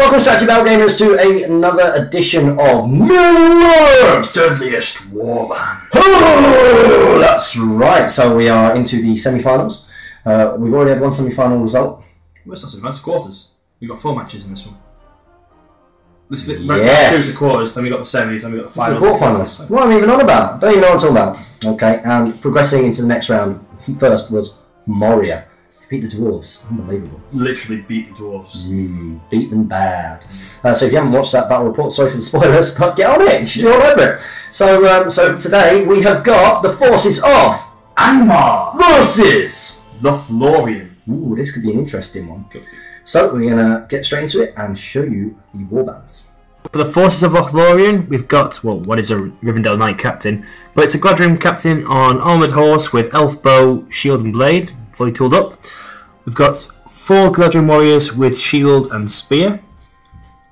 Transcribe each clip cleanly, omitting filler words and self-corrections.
Welcome, Strategy Battle Gamers, to another edition of Middle-earth's Deadliest Warband. Oh, that's right. So we are into the semi-finals. We've already had one semi-final result. Well, it's not semi-finals, quarters. We've got 4 matches in this one. This yes. Two the quarters, then we got the semis, then we got the finals. The quarterfinals. What am I even on about? Don't even know what I'm talking about. Okay, and progressing into the next round, first was Moria. Beat the dwarves. Unbelievable. Literally beat the dwarves. Beat them bad. So if you haven't watched that battle report, sorry for the spoilers, but get on it. You're all over it. So today we have got the forces of Angmar versus Lothlorien. Ooh, this could be an interesting one. So we're gonna get straight into it and show you the warbands. For the forces of Lothlorien, we've got, well, what is a Rivendell Knight captain, but it's a Galadrim captain on armoured horse with elf bow, shield and blade, fully tooled up. We've got 4 Galadrim warriors with shield and spear,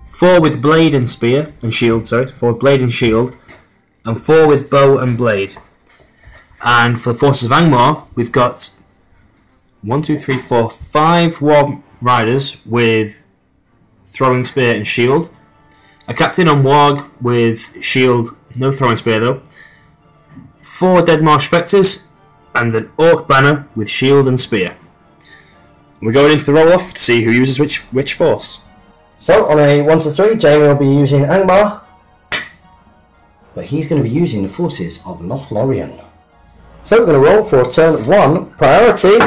4 with blade and spear and shield, 4 with blade and shield, and 4 with bow and blade. And for the forces of Angmar, we've got 5 war riders with throwing spear and shield, a captain on warg with shield, no throwing spear though, 4 Dead Marsh Spectres, and an Orc banner with shield and spear. We're going into the roll-off to see who uses which force. So on a 1 to 3, Jamie will be using Angmar, but he's going to be using the forces of Lothlorien. So we're going to roll for turn 1 priority.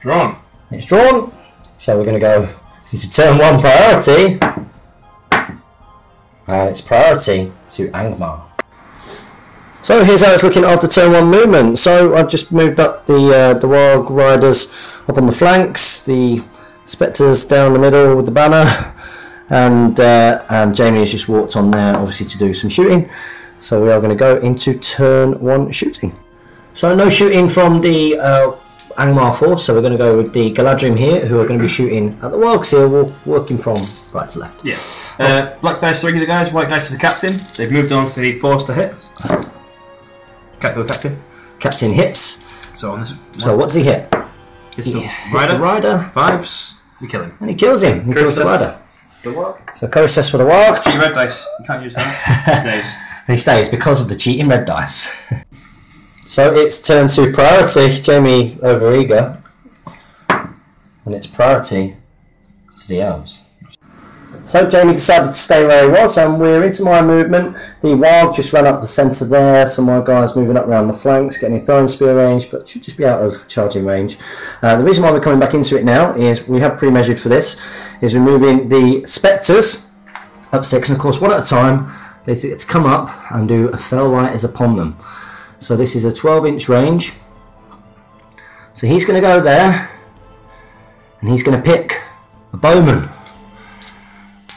Drawn. It's drawn. So we're going to go into turn 1 priority, and it's priority to Angmar. So here's how it's looking after turn 1 movement. So I've just moved up the Warg Riders up on the flanks, the Spectres down the middle with the banner, and Jamie has just walked on there, obviously to do some shooting. So we are going to go into turn 1 shooting. So no shooting from the Angmar force, so we're going to go with the Galadrim here, who are going to be shooting at the Wargs here, working from right to left. Yeah. Black dice to regular guys, white dice to the captain. They've moved on to the force to hits. Go captain. Captain hits. So on this. So what's he hit? Hits the rider. 5s. We kill him. And he kills him. He kills the rider. The warg. So process for the warg. Cheat red dice. You can't use that. He stays. He stays because of the cheating red dice. So it's turn 2 priority. Jamie over eager, and it's priority to the elves. So Jamie decided to stay where he was, and we're into my movement. The warg just ran up the centre there. Some more guys moving up around the flanks, getting a throwing spear range, but should just be out of charging range. The reason why we're coming back into it now is we have pre-measured for this. Is we're moving the Spectres up 6, and of course one at a time. They get to come up and do a fell light is upon them. So this is a 12-inch range. So he's going to go there, and he's going to pick a bowman.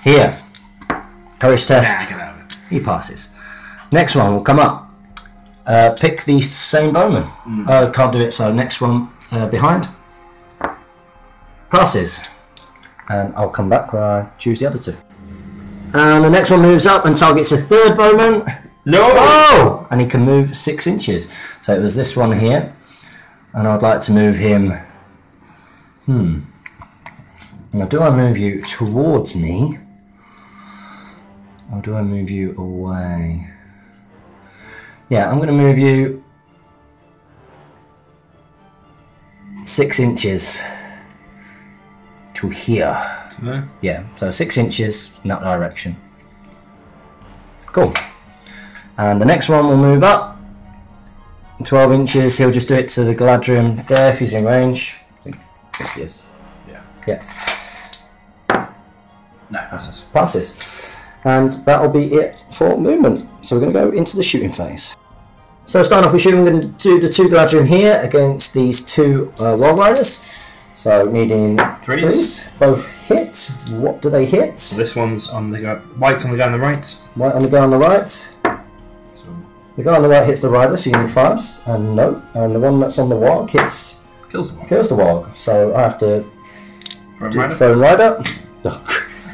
Here, courage test, he passes. Next one will come up, pick the same bowman. Can't do it, so next one behind, passes. And I'll come back where I choose the other 2. And the next one moves up and targets a 3rd bowman. No! Oh! And he can move 6 inches. So it was this one here, and I'd like to move him. Now do I move you towards me? Or do I move you away? Yeah, I'm going to move you 6 inches to here. Yeah, so 6 inches in that direction. Cool. And the next one will move up 12 inches. He'll just do it to the Galadrim there if he's in range. Yes, he is. Yeah. No, passes. Passes. And that'll be it for movement. So we're going to go into the shooting phase. So starting off with shooting, we're going to do the 2 Galadrim here against these 2 Warg Riders. So needing 3s. Both hit. What do they hit? So this one's on the guy, white on the guy on the right. White on the guy on the right. So the guy on the right hits the rider, so you need 5s. And no. And the one that's on the warg hits. Kills the warg. Kills the warg. So I have to throw rider. 1.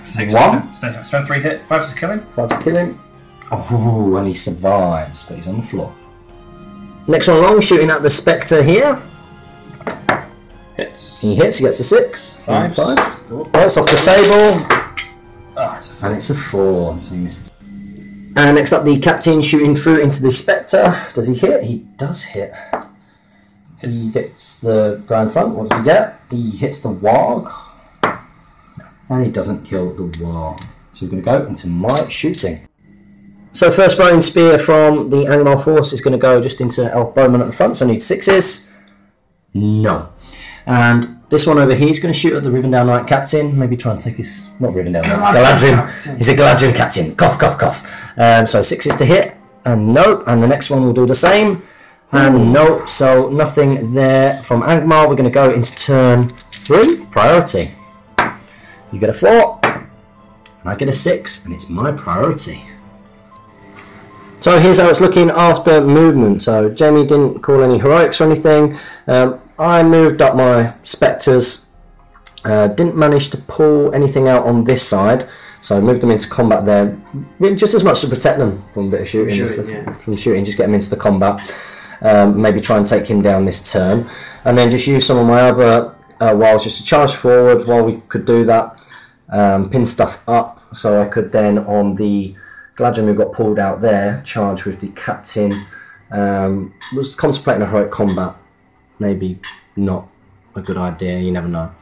Strength 3 hit. 5s to kill him. 5s to kill him. Oh, and he survives, but he's on the floor. Next one along, shooting at the Spectre here. hits. He hits, he gets a 6. Fives. Points off the table. Oh, it's a 4. And it's a 4. So he misses. And next up, the captain shooting through into the Spectre. Does he hit? He does hit. He hits the guy in front. What does he get? He hits the warg. And he doesn't kill the warg. So we're going to go into my shooting. So first throwing spear from the Angmar force is going to go just into Elf Bowman at the front. So I need 6s. No. And this one over here is going to shoot at the Rivendell Knight captain. Maybe try and take his... Not Rivendell Knight. Galadrim. He's a Galadrim captain. Cough, cough, cough. So 6s to hit. And no. And the next one will do the same. And no. So nothing there from Angmar. We're going to go into turn 3. Priority. You get a 4. And I get a 6. And it's my priority. So here's how it's looking after movement. So Jamie didn't call any heroics or anything. I moved up my Spectres. Didn't manage to pull anything out on this side. So I moved them into combat there. Just as much to protect them from a bit of shooting. From shooting, just get them into the combat. Maybe try and take him down this turn. And then just use some of my other wilds just to charge forward while we could do that. Pin stuff up. So I could then on the Galadrim who got pulled out there, charge with the captain. Was contemplating a heroic combat. Maybe not a good idea, you never know.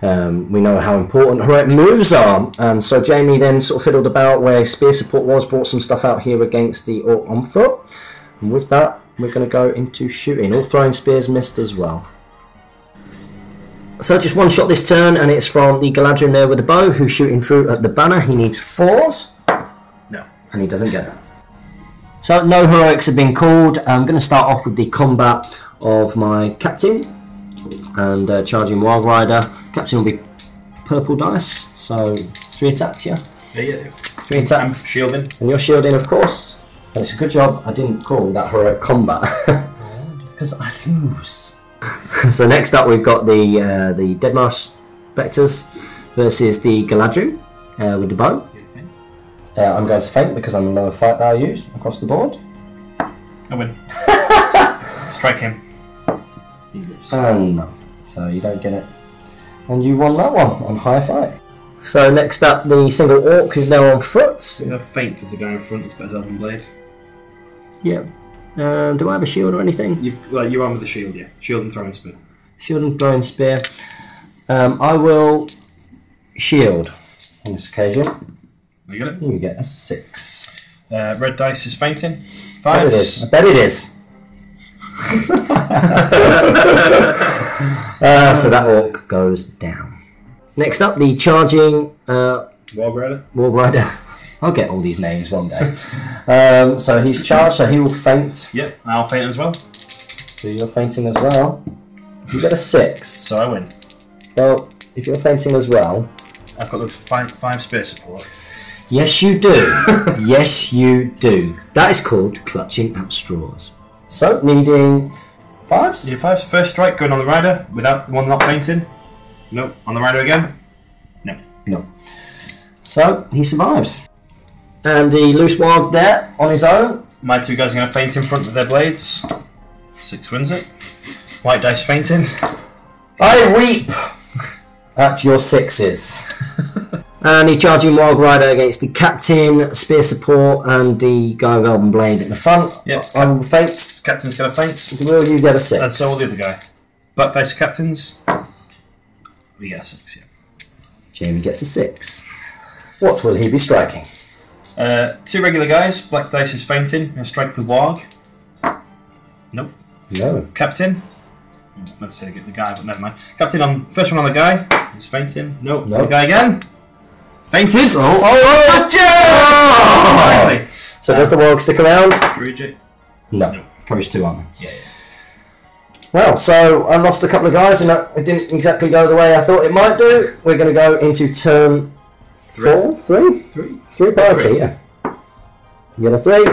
We know how important heroic moves are. So Jamie then sort of fiddled about where spear support was, brought some stuff out here against the Orc on foot. And with that, we're going to go into shooting. All throwing spears missed as well. So just one shot this turn, and it's from the Galadrim there with the bow, who's shooting through at the banner. He needs 4s. No. And he doesn't get it. So no heroics have been called. I'm going to start off with the combat of my captain and charging Wild Rider. Captain will be purple dice, so 3 attacks, yeah? Yeah. 3 attacks. I'm shielding. And you're shielding, of course. And it's a good job I didn't call that heroic combat because I lose. So next up we've got the Deadliest Spectres versus the Galadrim with the bow. I'm going to feint because I'm lower fight values across the board. I win. Strike him. And no. So you don't get it. And you won that one on higher fight. So next up the single orc who's now on foot. I'm going to feint because the guy in front has got his elven blade. Yeah. Do I have a shield or anything? You're on with the shield, yeah. Shield and throwing spear. Shield and throwing spear. I will shield on this occasion. You got it? You get a 6. Red dice is feinting. 5. I bet it is. I bet it is. So that orc goes down. Next up, the charging Warg Rider. I'll get all these names one day. So he's charged, so he will feint. Yep, I'll feint as well. So you're feinting as well. You get a 6. So I win. Well, if you're feinting as well, I've got the 5 spear support. Yes, you do. Yes, you do. That is called clutching at straws. So, needing 5s? Need 5s. First strike going on the rider without the one not fainting. Nope. On the rider again. No. No. So, he survives. And the loose warg there on his own. My 2 guys are going to feint in front with their blades. 6 wins it. White dice fainting. I weep at your 6s. And the charging Warg Rider against the captain, spear support, and the guy with elven blade at the front. Yep. I will feint. Captain's going to feint. Will you get a 6? And so will the other guy. Black dice captains. We get a 6, yeah. Jamie gets a 6. What will he be striking? 2 regular guys. Black dice is fainting. Going to strike the warg. Nope. No. Captain. Let's say get the guy, but never mind. Captain on first one on the guy. He's fainting. Nope. No. The guy again. Fainted. Oh! Finally. So does the warg stick around? Reject. No. Courage 2, aren't they? Yeah. Well, so I lost a couple of guys and it didn't exactly go the way I thought it might do. We're going to go into turn 4? 3? 3 priority, yeah. You get a 3.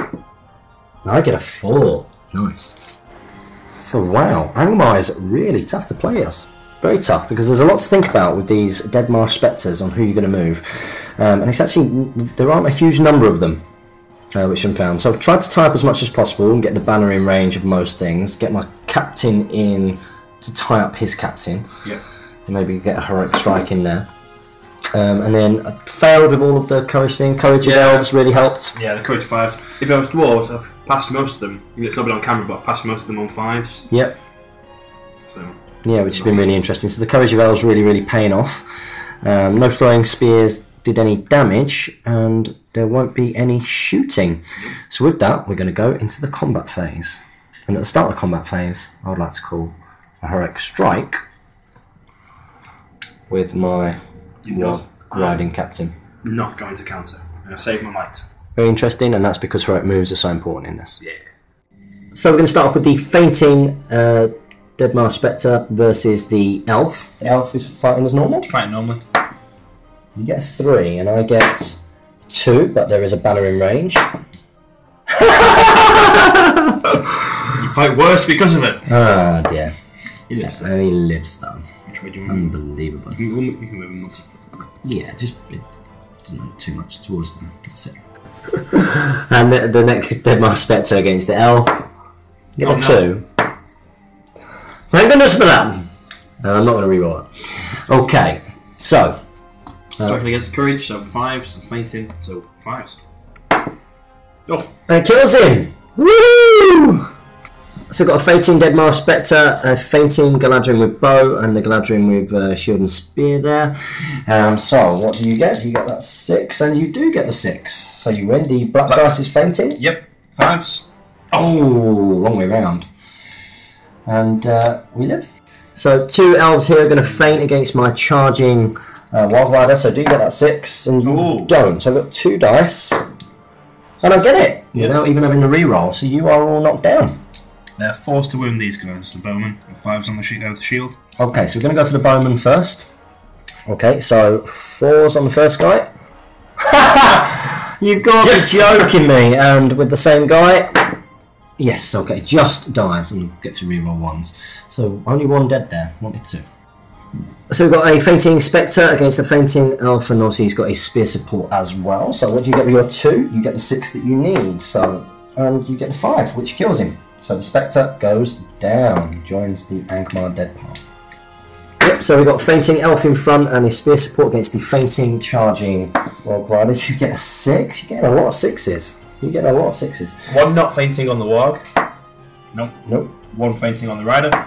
I get a 4. Nice. So wow, Angmar is really tough to play us. Very tough, because there's a lot to think about with these Deadliest Spectres on who you're going to move. And it's actually, there aren't a huge number of them, which I've found. So I've tried to tie up as much as possible and get the banner in range of most things, get my captain in to tie up his captain. Yeah. And maybe get a heroic strike in there. And then I failed with all of the courage thing. Courage of elves really helped. Yeah, the courage 5s. If I was dwarves, I've passed most of them. It's not been on camera, but I've passed most of them on 5s. Yep. So. Yeah, which has been really interesting. So the courage of elves really paying off. No throwing spears did any damage, and there won't be any shooting. So with that, we're going to go into the combat phase. And at the start of the combat phase, I would like to call a heroic strike with my riding captain. Not going to counter. I'm going to save my might. Very interesting, and that's because heroic moves are so important in this. Yeah. So we're going to start off with the fainting Deadliest Spectre versus the elf. The elf is fighting as normal. Fighting normally. You get 3, and I get 2, but there is a banner in range. You fight worse because of it. Oh dear. He lives though. And he lives though. Which way do you want? Unbelievable. You can move him once. Yeah, just didn't too much towards them. That's it. And the next Deadliest Spectre against the elf. You get a 2. Thank goodness for that. And I'm not going to reroll it. Okay, so. Striking against courage, so 5s, and fainting, so 5s. Oh! And it kills him! Woo! So we've got a fainting Deadliest Spectre, a fainting Galadriel with bow, and the Galadriel with shield and spear there. So what do you get? You get that 6, and you do get the 6. So you win. The black dice is fainting. Yep, 5s. Oh, wrong way round. And we live. So 2 elves here are going to faint against my charging Wild Rider. So do you get that 6, and you don't. So I've got 2 dice, and I get it without even having to reroll. So you are all knocked down. They're forced to wound these guys, the bowman, and 5s on the shield. Okay, so we're going to go for the bowman first. Okay, so 4s on the first guy. You've got to be joking me. And with the same guy, yes, okay, just dies and get to reroll 1s. So only 1 dead there, wanted 2. So we've got a fainting Spectre against a fainting elf, and obviously he's got a spear support as well. So what do you get with your 2? You get the 6 that you need. So, and you get the 5, which kills him. So the Spectre goes down, joins the Angmar dead pile. Yep, so we've got fainting elf in front and his spear support against the fainting charging Warg Rider. You get a 6. You're getting a lot of 6s. You're getting a lot of 6s. 1 not fainting on the warg. Nope. Nope. 1 fainting on the rider.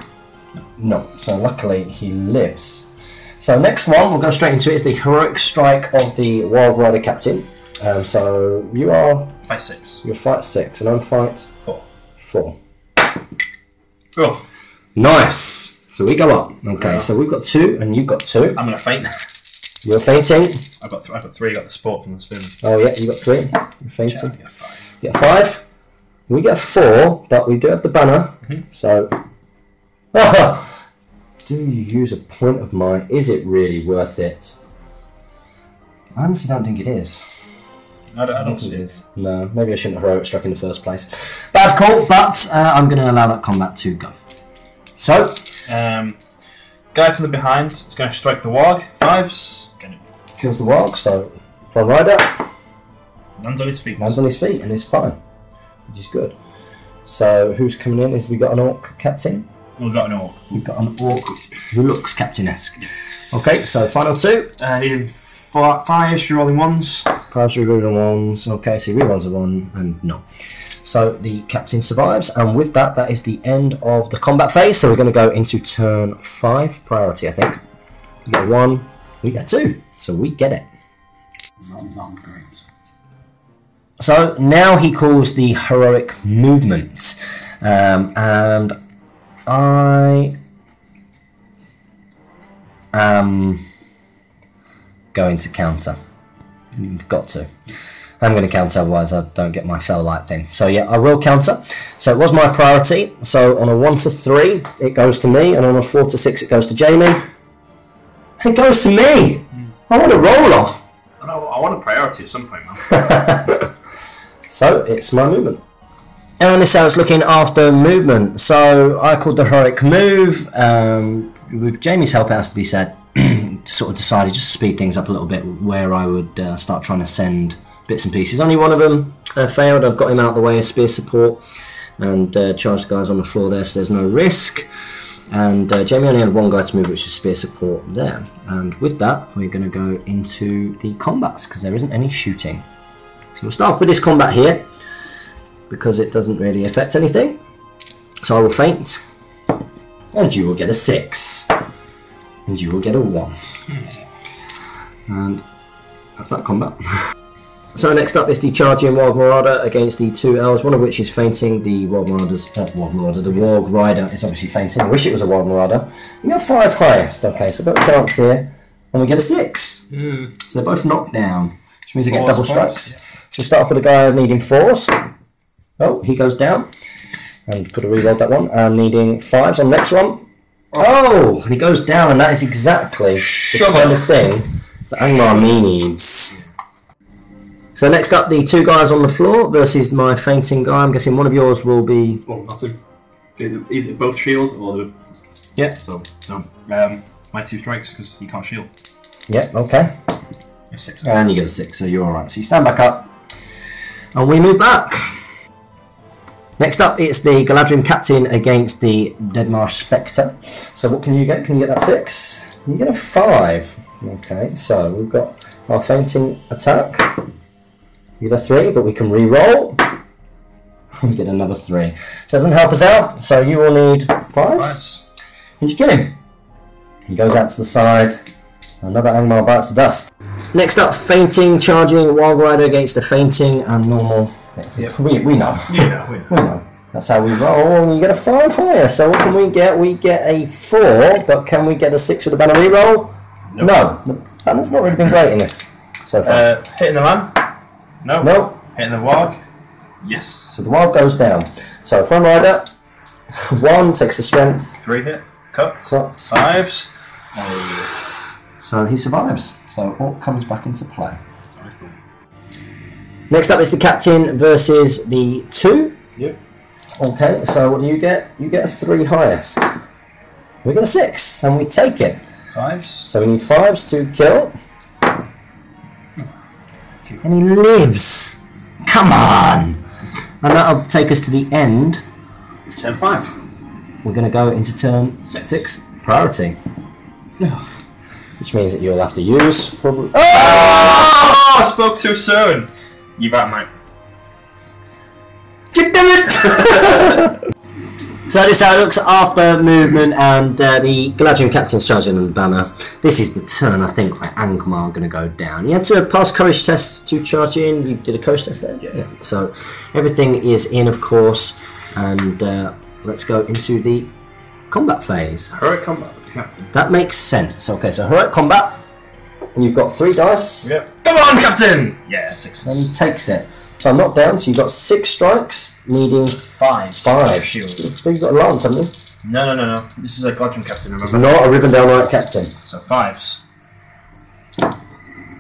No. So luckily he lives. So next one, we'll go straight into it, is the heroic strike of the Warg Rider captain. So you are... Fight 6. You're fight 6 and I'm fight 4. Oh. Nice! So we go up. Okay, so we've got 2 and you've got 2. I'm going to faint. You're fainting. I've got 3, got the support from the spin. Oh yeah, you got 3. You're fainting. I get a 5. You get a 5. We get a 4, but we do have the banner. So... do you use a point of mine? Is it really worth it? I honestly don't think it is. I don't see it. No, maybe I shouldn't have heroic struck in the first place. Bad call, but I'm going to allow that combat to go. So, guy from the behind is going to strike the warg. 5s. Kills the warg. So, front rider lands on his feet. Lands on his feet, and he's fine, which is good. So, who's coming in? Is we got an orc captain? We've got an orc. We've got an orc who looks captain-esque. Yeah. Okay, so final 2. Needing 5s, rerolling 1s. 5s, rerolling 1s. Okay, so he rerolls a 1 and no. So the captain survives, and with that, that is the end of the combat phase. So we're going to go into turn 5 priority, I think. We get 1, we get 2. So we get it. Not great. So now he calls the heroic movement. And I am going to counter. You've got to. I'm going to counter, otherwise I don't get my fell light thing. So yeah, I will counter. So it was my priority. So on a 1 to 3, it goes to me, and on a 4 to 6, it goes to Jamie. It goes to me. I want to roll off. I want a priority at some point, man. So it's my movement. And this is how it's looking after movement. So I called the heroic move. With Jamie's help, it has to be said, sort of decided just to speed things up a little bit, where I would start trying to send bits and pieces. Only one of them failed. I've got him out of the way as spear support and charged the guys on the floor there, so there's no risk. And Jamie only had one guy to move, which is spear support there. And with that, we're going to go into the combats, because there isn't any shooting. So we'll start off with this combat here, because it doesn't really affect anything. So I will feint, and you will get a 6. And you will get a 1. And that's that combat. So next up is the Charging Warg Marauder against the 2 elves, one of which is fainting. The Warg Marauders, the Warg Rider is obviously fainting. I wish it was a Warg Marauder. We got 5 highest. Okay, so a bit of a chance here, and we get a 6. So they're both knocked down, which means they get double strikes. Yeah. So we start off with a guy needing 4s. Oh, he goes down, and could have rerolled that one. And needing 5s on the next one. Oh, he goes down, and that is exactly the kind of thing that Angmar needs. So next up, the 2 guys on the floor versus my fainting guy. I'm guessing one of yours will be... Well, nothing. Either both shield or the... Yeah. So, no. My 2 strikes, because he can't shield. Yeah, okay. A 6. And you get a 6, so you're alright. So you stand back up, and we move back. Next up, it's the Galadrim Captain against the Deadmarsh Spectre. So what can you get? Can you get that 6? You get a 5. Okay, so we've got our fainting attack. You get a 3, but we can re-roll. We get another 3. So it doesn't help us out, so you will need 5s. And you kill him. He goes out to the side. Another Angmar bites the dust. Next up, fainting, charging, Warg Rider against a fainting and normal. Yep. We know. Yeah, we know. That's how we roll. And you get a 5 higher. So what can we get? We get a 4, but can we get a 6 with the banner re-roll? Nope. No. The banner's not really been great in this so far. Hitting the man? No. Nope. Hitting the warg? Yes. So the warg goes down. So front rider, 1 takes the strength. 3 hit. Cut. 5s. So he survives. So all comes back into play. Next up is the captain versus the 2. Yep. Okay, so what do you get? You get a 3 highest. We get a 6, and we take it. 5s. So we need 5s to kill. And he lives! Come on! And that'll take us to the end. Turn 5. We're going to go into turn 6. Priority. Which means that you'll have to use probably... Oh! I spoke too soon! You back, mate. Damn it! So this is how it looks after movement and the Galadrim Captain's charging on the banner. This is the turn, I think, where Angmar are going to go down. You had to pass courage tests to charge in. You did a courage test there? Yeah. So everything is in, of course. And let's go into the combat phase. Heroic combat with the captain. That makes sense. Okay, so heroic combat. And you've got 3 dice. Yep. Come on, captain! Yeah, 6s. And he takes it. So I'm knocked down, so you've got 6 strikes, needing 5. 5. Shield. So you've got a lance, haven't you? No. This is a Galadrim captain, remember? It's not a Rivendell Knight captain. So 5s.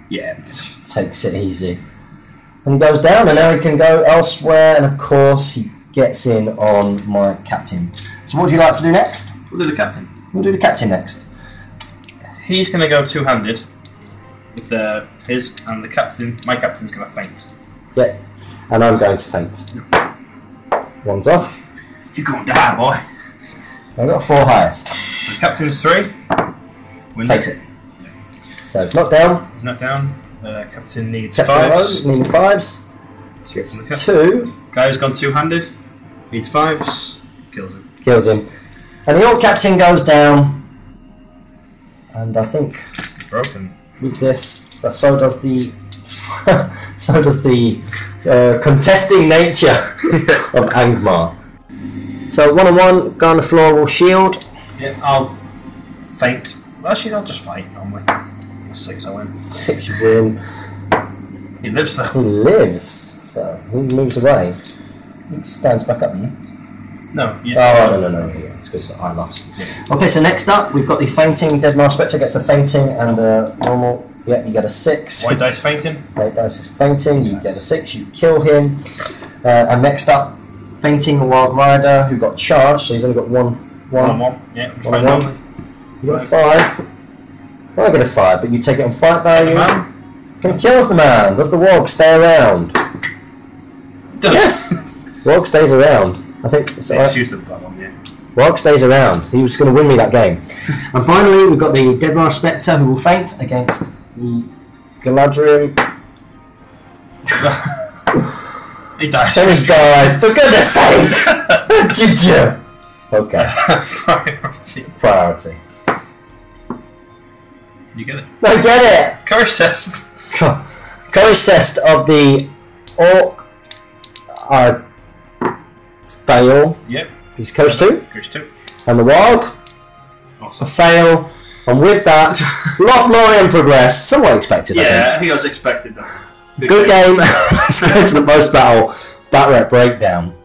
Yeah. Takes it easy. And he goes down, and now he can go elsewhere, and of course he gets in on my captain. So what would you like to do next? We'll do the captain. We'll do the captain next. He's going to go 2-handed with his, and the captain, my captain's going to feint. Yeah. And I'm going to feint. One's off. You're going to die, boy. I've got 4 highest. The captain's 3. Takes it. Yeah. So it's knocked down. He's knocked down. Captain needs Captain 5s. Needing 5s. So it's 2. Guy who's gone 2-handed. Needs 5s. Kills him. Kills him. And the old captain goes down. And I think broken. With this, so does the so does the contesting nature of Angmar. So 1-on-1, guy on the floor will shield. Yeah, I'll feint. Actually, I'll just fight normally. 6, I win. 6, you win. He lives though. He lives, so he moves away. He stands back up. No. Yeah. Oh no. Yeah, it's because I lost. Yeah. Okay, so next up we've got the fainting. Deadmarsh Spectre gets a fainting and a normal. Yeah, you get a 6. White dice fainting. White dice is fainting. You get a 6. You kill him. And next up, fainting the Warg Rider who got charged. So he's only got 1. 1. Yeah. 1. You got a 5. Well, I get a 5, but you take it on fight value. And kills the man. Does the Warg stay around? Does. Yes. Warg stays around. I think. So just use the black one, yeah. Warg stays around. He was going to win me that game. And finally, we've got the Deadliest Spectre who will faint against the Galadriel. He dies. Dennis dies. For goodness sake! Did you? Okay. Priority. You get it. I get it! Courage test. Courage test of the Orc. Fail. Yep. This is Courage 2. Courage 2. And the Warg. Awesome. A fail. And with that, Lothlorien progress. Somewhat expected, I think I was expected that. Good game. Let's go to the post-battle Bat-Rep breakdown.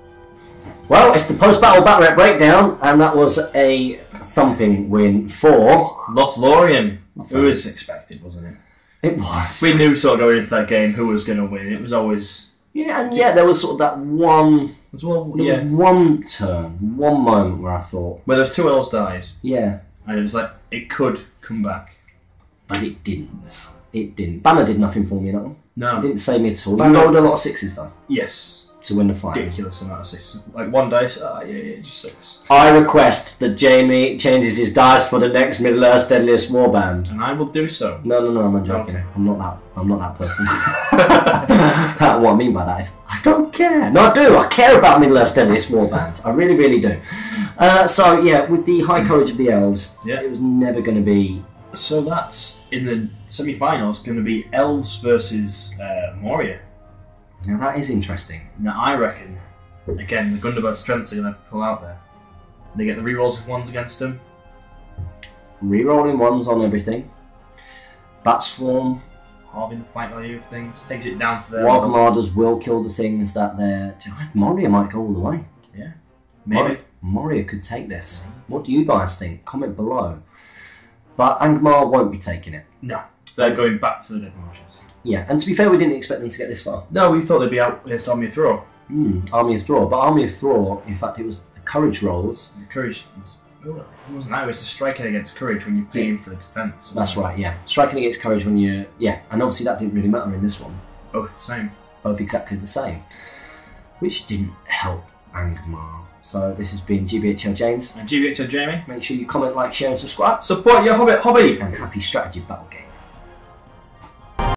Well, it's the post-battle Bat-Rep breakdown, and that was a thumping win for Lothlorien. It was expected, wasn't it? It was. We knew sort of going into that game who was going to win. It was always... Yeah, and yet there was sort of that one... There was one turn, one moment where I thought... Where those 2 elves died. Yeah. And it was like, it could come back. But it didn't. It didn't. Banner did nothing for me in that one. No. It didn't save me at all. You rolled a lot of 6s though. Yes. To win the fight. Ridiculous amount of 6s. Like 1 dice, just 6. I request that Jamie changes his dice for the next Middle-earth's Deadliest Warband. And I will do so. No, I'm not joking. Okay. I'm not that person. What I mean by that is, I don't care. No, I do. I care about Middle-earth's Deadliest Warbands. I really, really do. So, yeah, with the high courage of the elves, it was never going to be... So that's, in the semi-finals, going to be elves versus Moria. Now, that is interesting. Now, I reckon, again, the Gundabad strengths are going to pull out there. They get the rerolls of 1s against them. Rerolling 1s on everything. Bat Swarm. Halving the fight value of things. Takes it down to their... Warg Armadas will kill the things that they're... Moria might go all the way. Yeah. Maybe. Moria could take this. What do you guys think? Comment below. But Angmar won't be taking it. No. They're going back to the Dead Marshes. Yeah, and to be fair, we didn't expect them to get this far. No, we thought they'd be out against Army of Thror. Army of Thror. But Army of Thror, in fact, it was the courage rolls. The courage was... Oh, it wasn't that. It was the striking against courage when you're paying for the defence. That's right, yeah. Striking against courage when you're... Yeah, and obviously that didn't really matter in this one. Both the same. Both exactly the same. Which didn't help Angmar. So this has been GBHL James. And GBHL Jamie. Make sure you comment, like, share and subscribe. Support your Hobbit hobby! And happy strategy battle game.